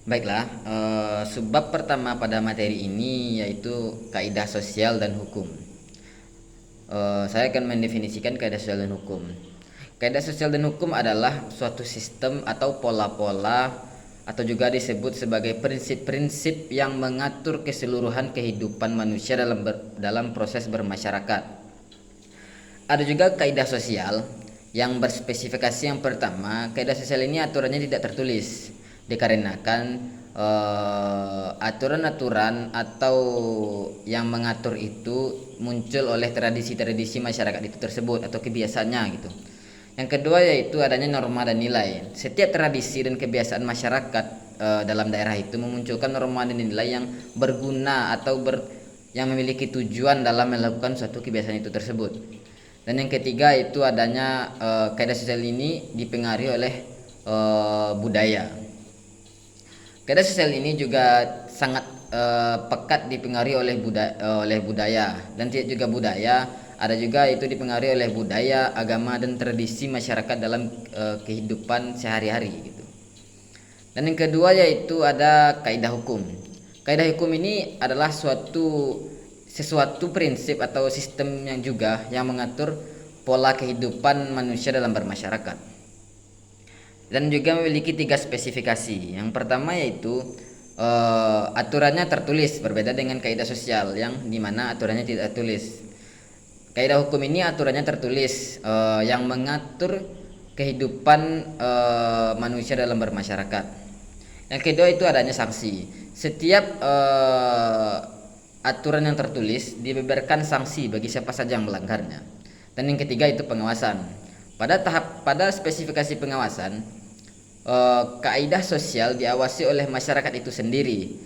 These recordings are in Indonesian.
Baiklah, sebab pertama pada materi ini yaitu kaidah sosial dan hukum. Saya akan mendefinisikan kaidah sosial dan hukum. Kaidah sosial dan hukum adalah suatu sistem atau pola-pola atau juga disebut sebagai prinsip-prinsip yang mengatur keseluruhan kehidupan manusia dalam proses bermasyarakat. Ada juga kaidah sosial yang berspesifikasi yang pertama, kaidah sosial ini aturannya tidak tertulis dikarenakan aturan-aturan atau yang mengatur itu muncul oleh tradisi-tradisi masyarakat itu tersebut atau kebiasaannya gitu. Yang kedua yaitu adanya norma dan nilai. Setiap tradisi dan kebiasaan masyarakat dalam daerah itu memunculkan norma dan nilai yang berguna atau yang memiliki tujuan dalam melakukan suatu kebiasaan itu tersebut. Dan yang ketiga itu adanya kaidah sosial ini dipengaruhi oleh budaya. Kaidah sosial ini juga sangat pekat dipengaruhi oleh budaya dan tidak juga budaya, ada juga itu dipengaruhi oleh budaya, agama dan tradisi masyarakat dalam kehidupan sehari-hari gitu. Dan yang kedua yaitu ada kaidah hukum. Kaidah hukum ini adalah sesuatu prinsip atau sistem yang mengatur pola kehidupan manusia dalam bermasyarakat. Dan juga memiliki tiga spesifikasi. Yang pertama yaitu aturannya tertulis, berbeda dengan kaidah sosial yang dimana aturannya tidak tertulis. Kaidah hukum ini aturannya tertulis yang mengatur kehidupan manusia dalam bermasyarakat. Yang kedua itu adanya sanksi. Setiap aturan yang tertulis dibeberkan sanksi bagi siapa saja yang melanggarnya. Dan yang ketiga itu pengawasan. Pada spesifikasi pengawasan, kaidah sosial diawasi oleh masyarakat itu sendiri.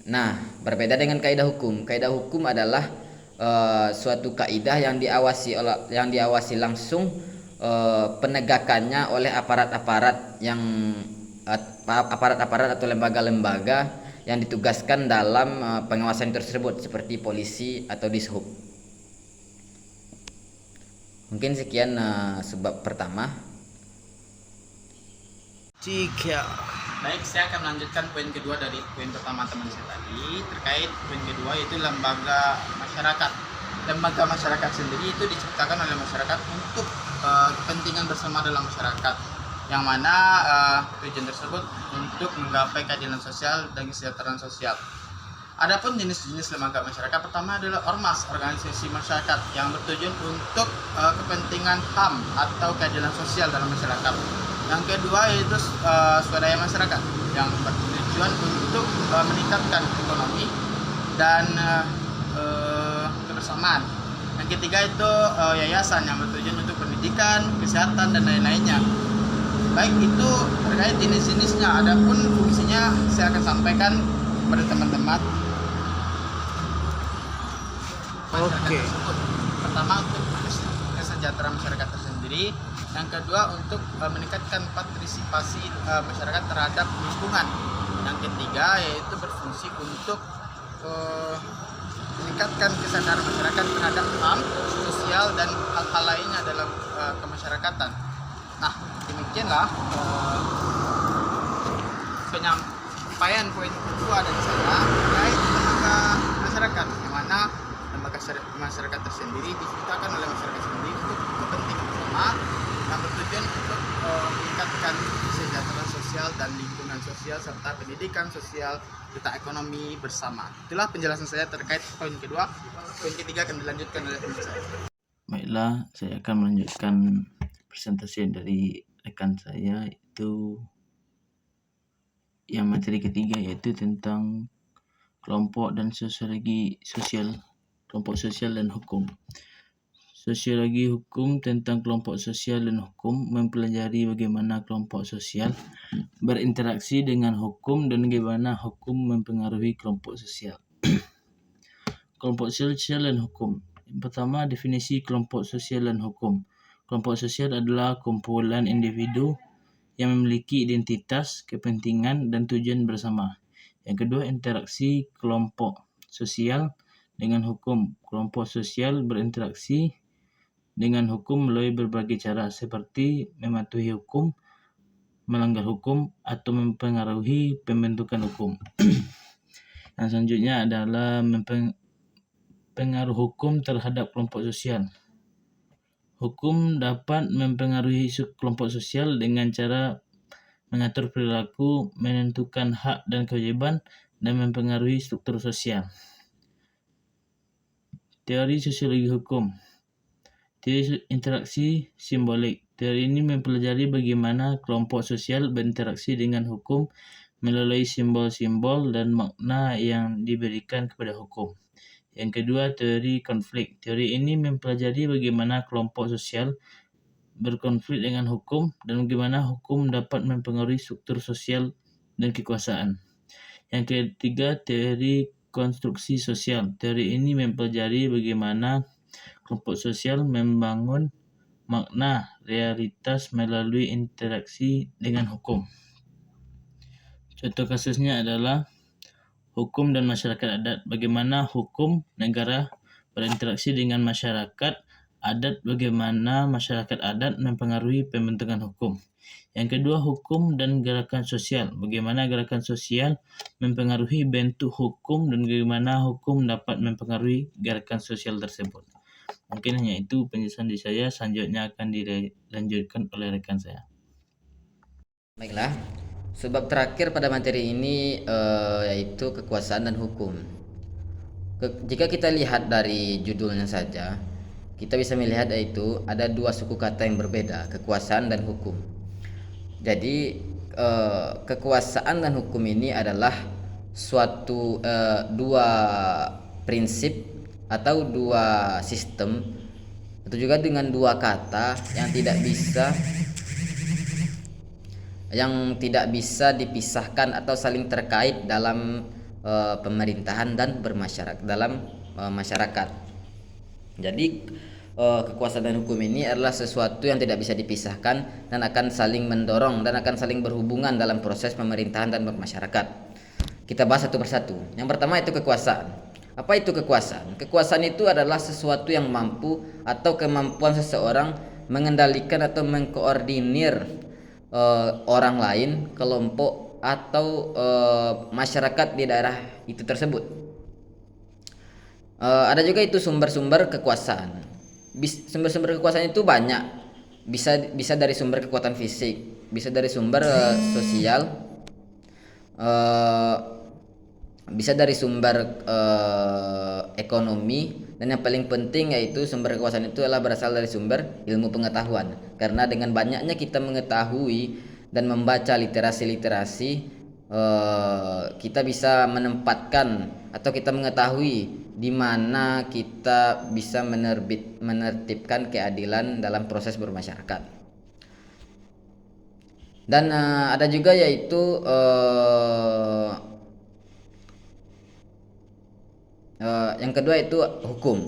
Nah, berbeda dengan kaidah hukum. Kaidah hukum adalah suatu kaidah yang diawasi langsung penegakannya oleh aparat-aparat atau lembaga-lembaga yang ditugaskan dalam pengawasan tersebut seperti polisi atau dishub. Mungkin sekian sebab pertama. Jika baik, saya akan melanjutkan poin kedua dari poin pertama teman saya tadi terkait poin kedua yaitu lembaga masyarakat. Lembaga masyarakat sendiri itu diciptakan oleh masyarakat untuk kepentingan bersama dalam masyarakat, yang mana tujuan tersebut untuk menggapai keadilan sosial dan kesejahteraan sosial. Adapun jenis-jenis lembaga masyarakat pertama adalah ormas, organisasi masyarakat yang bertujuan untuk kepentingan HAM atau keadilan sosial dalam masyarakat. Yang kedua yaitu swadaya masyarakat yang bertujuan untuk meningkatkan ekonomi dan kebersamaan. Yang ketiga itu yayasan yang bertujuan untuk pendidikan, kesehatan dan lain-lainnya. Baik, itu terkait jenis-jenisnya. Adapun fungsinya saya akan sampaikan kepada teman-teman. Oke. Pertama untuk kesejahteraan masyarakat tersendiri. Yang kedua untuk meningkatkan partisipasi masyarakat terhadap lingkungan. Yang ketiga yaitu berfungsi untuk meningkatkan kesadaran masyarakat terhadap HAM, sosial dan hal-hal lainnya dalam kemasyarakatan. Nah, demikianlah penyampaian poin kedua dari saya terkait lembaga masyarakat, di mana lembaga masyarakat tersendiri diciptakan oleh masyarakat sendiri untuk kepentingan bersama yang bertujuan untuk meningkatkan kesejahteraan sosial dan lingkungan sosial serta pendidikan sosial serta ekonomi bersama. Itulah penjelasan saya terkait poin kedua. Poin ketiga akan dilanjutkan oleh teman saya. Baiklah, saya akan melanjutkan presentasi dari rekan saya, itu yang materi ketiga yaitu tentang kelompok dan sosiologi sosial, kelompok sosial dan hukum. Sosiologi hukum tentang kelompok sosial dan hukum mempelajari bagaimana kelompok sosial berinteraksi dengan hukum dan bagaimana hukum mempengaruhi kelompok sosial. Kelompok sosial dan hukum. Yang pertama, definisi kelompok sosial dan hukum. Kelompok sosial adalah kumpulan individu yang memiliki identitas, kepentingan, dan tujuan bersama. Yang kedua, interaksi kelompok sosial dengan hukum. Kelompok sosial berinteraksi dengan hukum melalui berbagai cara seperti mematuhi hukum, melanggar hukum atau mempengaruhi pembentukan hukum. Yang selanjutnya adalah pengaruh hukum terhadap kelompok sosial. Hukum dapat mempengaruhi kelompok sosial dengan cara mengatur perilaku, menentukan hak dan kewajiban, dan mempengaruhi struktur sosial. Teori sosiologi hukum. Teori interaksi simbolik. Teori ini mempelajari bagaimana kelompok sosial berinteraksi dengan hukum melalui simbol-simbol dan makna yang diberikan kepada hukum. Yang kedua, teori konflik. Teori ini mempelajari bagaimana kelompok sosial berkonflik dengan hukum dan bagaimana hukum dapat mempengaruhi struktur sosial dan kekuasaan. Yang ketiga, teori konstruksi sosial. Teori ini mempelajari bagaimana kelompok sosial membangun makna realitas melalui interaksi dengan hukum. Contoh kasusnya adalah hukum dan masyarakat adat. Bagaimana hukum negara berinteraksi dengan masyarakat adat, bagaimana masyarakat adat mempengaruhi pembentukan hukum. Yang kedua, hukum dan gerakan sosial. Bagaimana gerakan sosial mempengaruhi bentuk hukum dan bagaimana hukum dapat mempengaruhi gerakan sosial tersebut. Mungkin hanya itu penjelasan dari saya, selanjutnya akan dilanjutkan oleh rekan saya. Baiklah, sebab terakhir pada materi ini yaitu kekuasaan dan hukum. Jika kita lihat dari judulnya saja, kita bisa melihat yaitu ada dua suku kata yang berbeda, kekuasaan dan hukum. Jadi kekuasaan dan hukum ini adalah suatu dua prinsip atau dua sistem, atau juga dengan dua kata yang tidak bisa dipisahkan atau saling terkait dalam pemerintahan dan bermasyarakat dalam masyarakat. Jadi kekuasaan dan hukum ini adalah sesuatu yang tidak bisa dipisahkan dan akan saling mendorong dan akan saling berhubungan dalam proses pemerintahan dan bermasyarakat. Kita bahas satu persatu. Yang pertama itu kekuasaan. Apa itu kekuasaan? Kekuasaan itu adalah sesuatu yang mampu atau kemampuan seseorang mengendalikan atau mengkoordinir orang lain, kelompok atau masyarakat di daerah itu tersebut. Ada juga itu sumber-sumber kekuasaan. Sumber-sumber kekuasaan itu banyak. Bisa dari sumber kekuatan fisik, bisa dari sumber sosial, bisa dari sumber ekonomi, dan yang paling penting yaitu sumber kekuasaan itu adalah berasal dari sumber ilmu pengetahuan. Karena dengan banyaknya kita mengetahui dan membaca literasi, kita bisa menempatkan atau kita mengetahui di mana kita bisa menertibkan keadilan dalam proses bermasyarakat. Dan ada juga yaitu yang kedua itu hukum.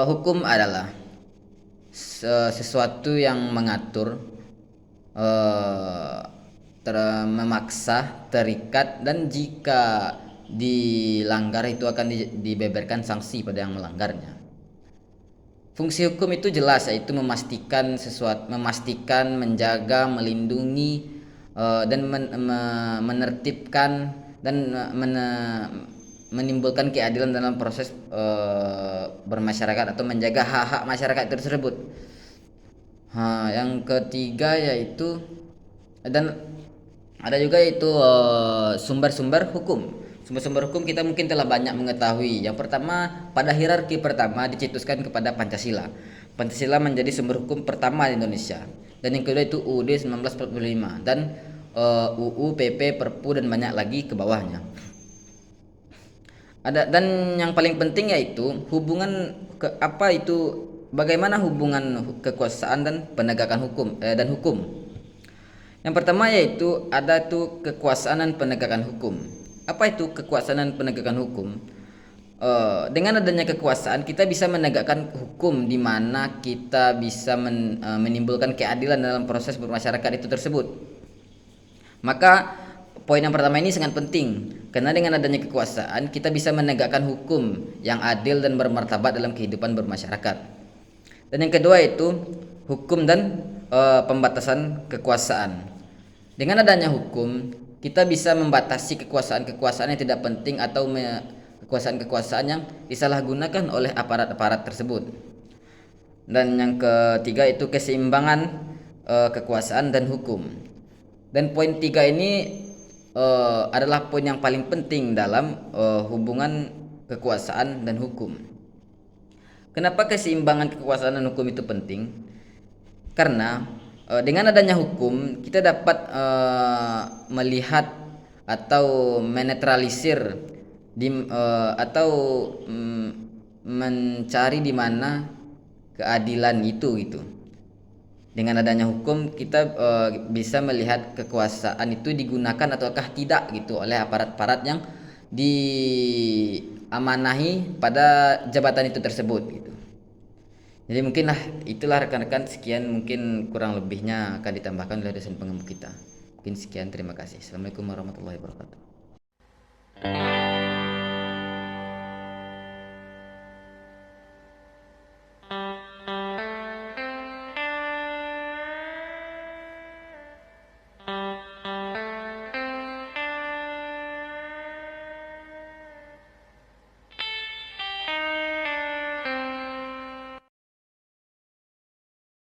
Hukum adalah sesuatu yang mengatur, memaksa, terikat, dan jika dilanggar itu akan dibeberkan sanksi pada yang melanggarnya. Fungsi hukum itu jelas, yaitu memastikan, menjaga, melindungi, dan menertibkan dan menimbulkan keadilan dalam proses bermasyarakat atau menjaga hak-hak masyarakat tersebut. Yang ketiga yaitu, dan ada juga yaitu sumber-sumber hukum. Sumber-sumber hukum kita mungkin telah banyak mengetahui. Yang pertama, pada hierarki pertama dicetuskan kepada Pancasila. Pancasila menjadi sumber hukum pertama di Indonesia. Dan yang kedua itu UUD 1945 dan UU, PP, Perpu, dan banyak lagi ke bawahnya. Dan yang paling penting yaitu bagaimana hubungan kekuasaan dan penegakan hukum dan hukum. Yang pertama yaitu ada tuh kekuasaan dan penegakan hukum. Apa itu kekuasaan dan penegakan hukum? Dengan adanya kekuasaan kita bisa menegakkan hukum di mana kita bisa menimbulkan keadilan dalam proses bermasyarakat itu tersebut. Maka poin yang pertama ini sangat penting, karena dengan adanya kekuasaan kita bisa menegakkan hukum yang adil dan bermartabat dalam kehidupan bermasyarakat. Dan yang kedua itu hukum dan pembatasan kekuasaan. Dengan adanya hukum, kita bisa membatasi kekuasaan-kekuasaan yang tidak penting atau kekuasaan-kekuasaan yang disalahgunakan oleh aparat-aparat tersebut. Dan yang ketiga itu keseimbangan kekuasaan dan hukum. Dan poin 3 ini adalah poin yang paling penting dalam hubungan kekuasaan dan hukum. Kenapa keseimbangan kekuasaan dan hukum itu penting? Karena dengan adanya hukum kita dapat melihat atau menetralisir atau mencari di mana keadilan itu gitu. Dengan adanya hukum kita bisa melihat kekuasaan itu digunakan ataukah tidak gitu oleh aparat-aparat yang diamanahi pada jabatan itu tersebut gitu. Jadi mungkinlah itulah rekan-rekan, sekian, mungkin kurang lebihnya akan ditambahkan oleh dosen pengembu kita. Mungkin sekian, terima kasih. Assalamualaikum warahmatullahi wabarakatuh.